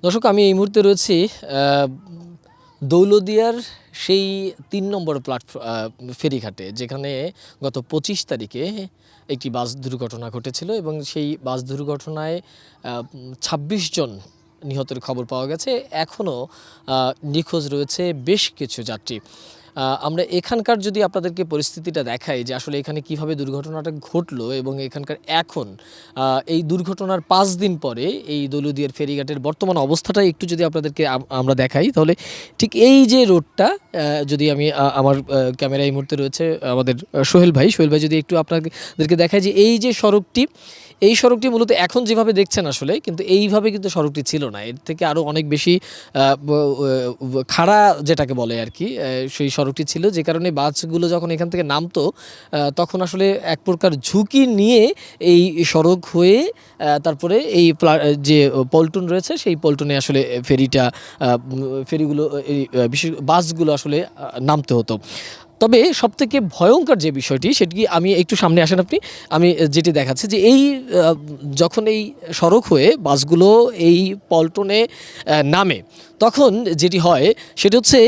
দর্শক, আমি এই মুহূর্তে রয়েছি দৌলতদিয়ার সেই ৩ নম্বর ফেরিঘাটে, যেখানে গত ২৫ তারিখে একটি বাস দুর্ঘটনা ঘটেছিল এবং সেই বাস দুর্ঘটনায় ২৬ জন নিহতের খবর পাওয়া গেছে। এখনও নিখোঁজ রয়েছে বেশ কিছু যাত্রী। আমরা এখানকার যদি আপনাদেরকে পরিস্থিতিটা দেখাই যে আসলে এখানে কিভাবে দুর্ঘটনাটা ঘটলো এবং এখানকার এখন এই দুর্ঘটনার ৫ দিন পরে এই দৌলতদিয়ার ফেরিঘাটের বর্তমান অবস্থাটা একটু যদি আপনাদেরকে আমরা দেখাই, তাহলে ঠিক এই যে রোডটা, যদি আমি আমার ক্যামেরা এই মুহূর্তে রয়েছে আমাদের সোহেল ভাই যদি একটু আপনাদেরকে দেখায় যে এই যে সড়কটি, এই সড়কটি মূলত এখন যেভাবে দেখছেন আসলে কিন্তু এইভাবে কিন্তু সড়কটি ছিল না। এর থেকে আরও অনেক বেশি খাড়া যেটাকে বলে আর কি, সেই সড়কটি ছিল, যে কারণে বাসগুলো যখন এখান থেকে নামতো তখন আসলে এক প্রকার ঝুঁকি নিয়ে এই সড়ক হয়ে তারপরে এই যে পল্টন রয়েছে সেই পল্টনে আসলে ফেরিগুলো এই বিশেষ বাসগুলো আসলে নামতে হতো। তবে সবথেকে ভয়ঙ্কর যে বিষয়টি, সেটি আমি একটু সামনে আসেন আপনি, আমি যেটি দেখাচ্ছি যে এই যখন এই সড়ক হয়ে বাসগুলো এই পল্টনে নামে, তখন যেটি হয় সেটি হচ্ছে,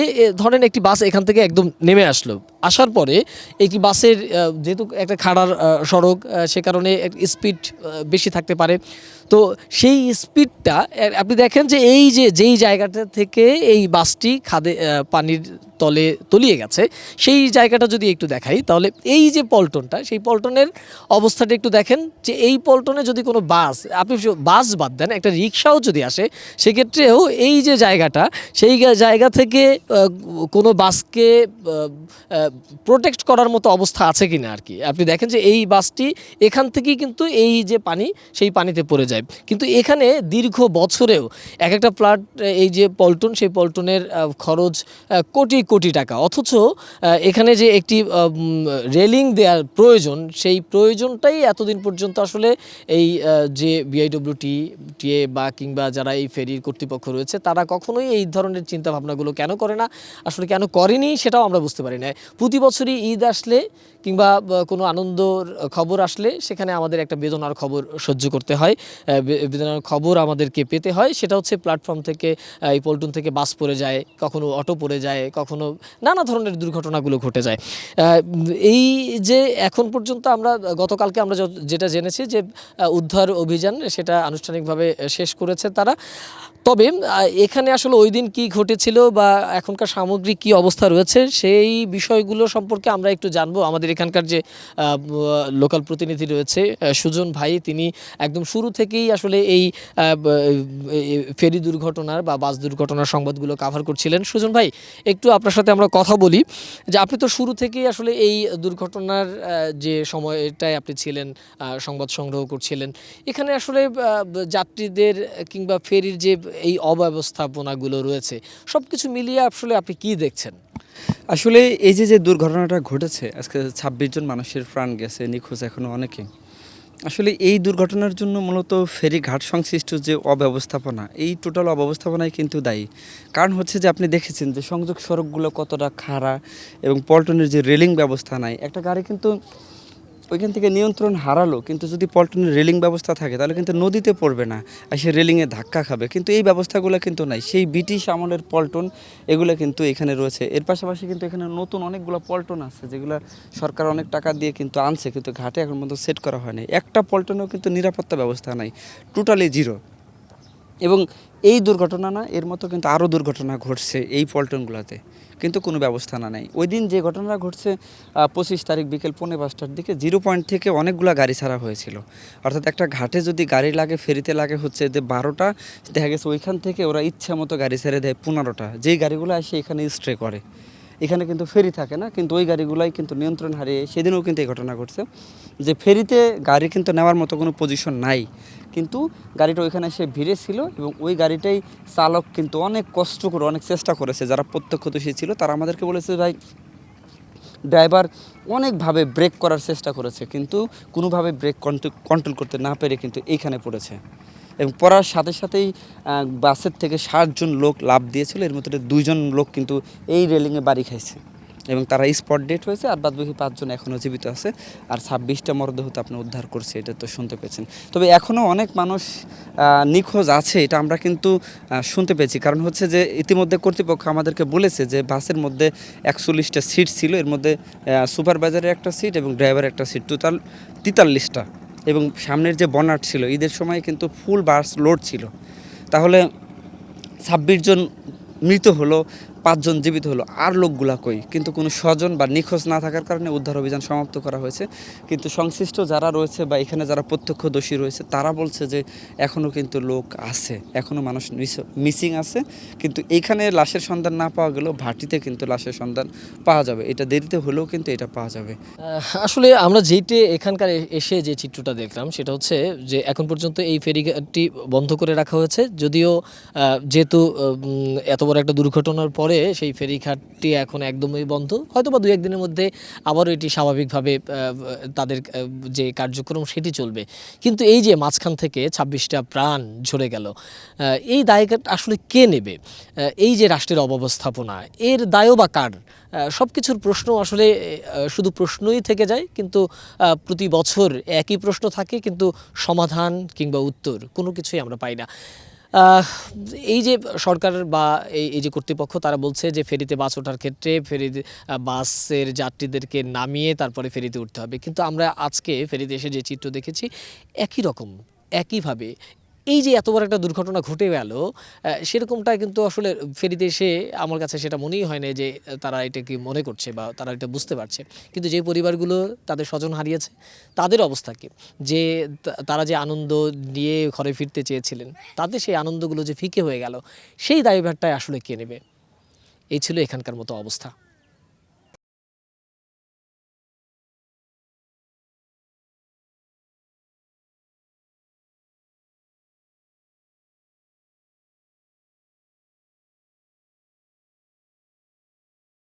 ধরেন একটি বাস এখান থেকে একদম নেমে আসলো, আসার পরে একটি বাসের যেহেতু একটা খাড়ার সড়ক, সে কারণে স্পিড বেশি থাকতে পারে। তো সেই স্পিডটা আপনি দেখেন যে এই যে যেই জায়গাটা থেকে এই বাসটি খাদে পানির তলে তলিয়ে গেছে, সেই জায়গাটা যদি একটু দেখাই, তাহলে এই যে পল্টনটা, সেই পল্টনের অবস্থাটা একটু দেখেন যে এই পল্টনে যদি কোনো বাস, আপনি বাস বাদ দেন, একটা রিক্সাও যদি আসে, সেক্ষেত্রেও এই যে জায়গাটা, সেই জায়গা থেকে কোনো বাসকে প্রোটেক্ট করার মতো অবস্থা আছে কিনা আর কি। আপনি দেখেন যে এই বাসটি এখান থেকেই কিন্তু এই যে পানি, সেই পানিতে পড়ে যায়। কিন্তু এখানে দীর্ঘ বছরেও এক একটা এই যে পল্টন, সেই পল্টনের খরচ কোটি কোটি টাকা, অথচ এখানে যে একটি রেলিং দেওয়ার প্রয়োজন, সেই প্রয়োজনটাই এতদিন পর্যন্ত আসলে এই যে বিআইডব্লিউটিএ বা কিংবা যারা এই ফেরির কর্তৃপক্ষ রয়েছে, তারা কখনোই এই ধরনের চিন্তাভাবনাগুলো কেন করে না, আসলে কেন করেনি সেটাও আমরা বুঝতে পারি না। প্রতি বছরই ঈদ আসলে কিংবা কোনো আনন্দর খবর আসলে সেখানে আমাদের একটা বেদনার খবর সহ্য করতে হয়, বেদনার খবর আমাদেরকে পেতে হয়। সেটা হচ্ছে প্ল্যাটফর্ম থেকে, এই পল্টন থেকে বাস পড়ে যায়, কখনো অটো পড়ে যায়, কখনো নানা ধরনের দুর্ঘটনাগুলো ঘটে যায়। এই যে এখন পর্যন্ত আমরা গতকালকে আমরা যেটা জেনেছি যে উদ্ধার অভিযান সেটা আনুষ্ঠানিকভাবে শেষ করেছে তারা। তবে এখানে আসলে ওই দিন কী ঘটেছিল বা এখনকার সামগ্রিক কী অবস্থা রয়েছে, সেই বিষয়গুলো সম্পর্কে আমরা একটু জানবো। আমাদের এখানকার যে লোকাল প্রতিনিধি রয়েছে সুজন ভাই, তিনি একদম শুরু থেকেই আসলে এই ফেরি দুর্ঘটনার বা বাস দুর্ঘটনার সংবাদগুলো কাভার করছিলেন। সুজন ভাই, একটু আপনার সাথে আমরা কথা বলি যে আপনি তো শুরু থেকেই আসলে এই দুর্ঘটনার যে সময়টায় আপনি ছিলেন, সংবাদ সংগ্রহ করছিলেন, এখানে আসলে যাত্রীদের কিংবা ফেরির যে এই অব্যবস্থাপনাগুলো রয়েছে, সব কিছু মিলিয়ে আসলে আপনি কি দেখছেন? আসলে এই যে দুর্ঘটনাটা ঘটেছে, আজকে ২৬ জন মানুষের প্রাণ গেছে, নিখোঁজ এখনও অনেকে। আসলে এই দুর্ঘটনার জন্য মূলত ফেরিঘাট সংশ্লিষ্ট যে অব্যবস্থাপনা, এই টোটাল অব্যবস্থাপনাই কিন্তু দায়ী। কারণ হচ্ছে যে আপনি দেখেছেন যে সংযোগ সড়কগুলো কতটা খাড়া এবং পল্টনের যে রেলিং ব্যবস্থা নাই, একটা গাড়ি কিন্তু ওইখান থেকে নিয়ন্ত্রণ হারালো, কিন্তু যদি পল্টনের রেলিং ব্যবস্থা থাকে তাহলে কিন্তু নদীতে পড়বে না, আর সে রেলিংয়ে ধাক্কা খাবে। কিন্তু এই ব্যবস্থাগুলো কিন্তু নাই, সেই ব্রিটিশ আমলের পল্টন এগুলো কিন্তু এখানে রয়েছে। এর পাশাপাশি কিন্তু এখানে নতুন অনেকগুলো পল্টন আছে, যেগুলো সরকার অনেক টাকা দিয়ে কিন্তু আনছে, কিন্তু ঘাটে এখন পর্যন্ত সেট করা হয় নাই। একটা পল্টনেও কিন্তু নিরাপত্তা ব্যবস্থা নাই, টোটালি জিরো। এবং এই দুর্ঘটনা না, এর মতো কিন্তু আরও দুর্ঘটনা ঘটছে এই পল্টনগুলোতে, কিন্তু কোনো ব্যবস্থা নেই। ওই দিন যে ঘটনা ঘটছে ২৫ তারিখ বিকেল ৫:৩০টার দিকে 0 পয়েন্ট থেকে অনেকগুলো গাড়ি ছাড়া হয়েছিল। অর্থাৎ একটা ঘাটে যদি গাড়ি লাগে, ফেরিতে লাগে হচ্ছে যে 12টা, দেখা গেছে ওইখান থেকে ওরা ইচ্ছা মতো গাড়ি ছেড়ে দেয় 15টা, যেই গাড়িগুলো আসে এখানে স্ট্রে করে। এখানে কিন্তু ফেরি থাকে না, কিন্তু ওই গাড়িগুলাই কিন্তু নিয়ন্ত্রণ হারিয়ে, সেদিনও কিন্তু এই ঘটনা ঘটছে যে ফেরিতে গাড়ি কিন্তু নেওয়ার মতো কোনো পজিশন নাই, কিন্তু গাড়িটা ওইখানে এসে ভিড়ে ছিল এবং ওই গাড়িটাই চালক কিন্তু অনেক কষ্ট করে অনেক চেষ্টা করেছে। যারা প্রত্যক্ষদর্শী ছিল তারা আমাদেরকে বলেছে, ভাই ড্রাইভার অনেকভাবে ব্রেক করার চেষ্টা করেছে, কিন্তু কোনোভাবে ব্রেক কন্ট্রোল করতে না পেরে কিন্তু এইখানে পড়েছে। এবং পড়ার সাথে সাথেই বাসের থেকে 60 জন লোক লাফ দিয়েছিল, এর মধ্যে 2 জন লোক কিন্তু এই রেলিংয়ে বাড়ি খাইছে। এবং তারা স্পট ডেট হয়েছে, আর বাদবাকি 5 জন এখনও জীবিত আছে। আর 26টা মরদেহ তো আপনি উদ্ধার করছে, এটা তো শুনতে পেয়েছেন। তবে এখনও অনেক মানুষ নিখোঁজ আছে, এটা আমরা কিন্তু শুনতে পেয়েছি। কারণ হচ্ছে যে ইতিমধ্যে কর্তৃপক্ষ আমাদেরকে বলেছে যে বাসের মধ্যে 41টা সিট ছিল, এর মধ্যে সুপারভাইজারের একটা সিট এবং ড্রাইভারের একটা সিট, টোটাল 43টা। এবং সামনের যে বনাট ছিল, ঈদের সময় কিন্তু ফুল বাস লোড ছিল। তাহলে 26 জন মৃত হলো, 5 জন জীবিত হলো, আর লোকগুলা কই? কিন্তু কোনো স্বজন বা নিখোঁজ না থাকার কারণে উদ্ধার অভিযান সমাপ্ত করা হয়েছে। কিন্তু সংশ্লিষ্ট যারা রয়েছে বা এখানে যারা প্রত্যক্ষদর্শী রয়েছে, তারা বলছে যে এখনও কিন্তু লোক আছে, এখনও মানুষ মিসিং আছে। কিন্তু এইখানে লাশের সন্ধান না পাওয়া গেলেও ভাটিতে কিন্তু লাশের সন্ধান পাওয়া যাবে, এটা দেরিতে হলেও কিন্তু এটা পাওয়া যাবে। আসলে আমরা যেইটে এখানকার এসে যে চিত্রটা দেখলাম সেটা হচ্ছে যে এখন পর্যন্ত এই ফেরিঘাটটি বন্ধ করে রাখা হয়েছে, যদিও যেহেতু এত বড় একটা দুর্ঘটনার পরে সেই ফেরিঘাটটি এখন একদমই বন্ধ, হয়তো বা 2-1 দিনের মধ্যে আবারও এটি স্বাভাবিকভাবে তাদের যে কার্যক্রম সেটি চলবে। কিন্তু এই যে মাঝখান থেকে 26টা প্রাণ ঝরে গেল, এই দায়টা আসলে কে নেবে? এই যে রাষ্ট্রের অব্যবস্থাপনা, এর দায়ও বা কার? সব কিছুর প্রশ্ন আসলে শুধু প্রশ্নই থেকে যায়, কিন্তু প্রতি বছর একই প্রশ্ন থাকে, কিন্তু সমাধান কিংবা উত্তর কোনো কিছুই আমরা পাই না। আহ, এই যে সরকার বা এই যে কর্তৃপক্ষ, তারা বলছে যে ফেরিতে বাস ওঠার ক্ষেত্রে বাসের যাত্রীদেরকে নামিয়ে তারপরে ফেরিতে উঠতে হবে, কিন্তু আমরা আজকে ফেরিতে এসে যে চিত্র দেখেছি একই রকম, একইভাবে এই যে এত বড় একটা দুর্ঘটনা ঘটে গেল, সেরকমটা কিন্তু আসলে ফেরিতে এসে আমার কাছে সেটা মনেই হয় না যে তারা এটা কি মনে করছে বা তারা এটা বুঝতে পারছে। কিন্তু যে পরিবারগুলো তাদের স্বজন হারিয়েছে, তাদের অবস্থা কি? যে তারা যে আনন্দ নিয়ে ঘরে ফিরতে চেয়েছিলেন, তাদের সেই আনন্দগুলো যে ফিকে হয়ে গেল, সেই দায়ভারটাই আসলে কে নেবে? এই ছিল এখানকার মতো অবস্থা।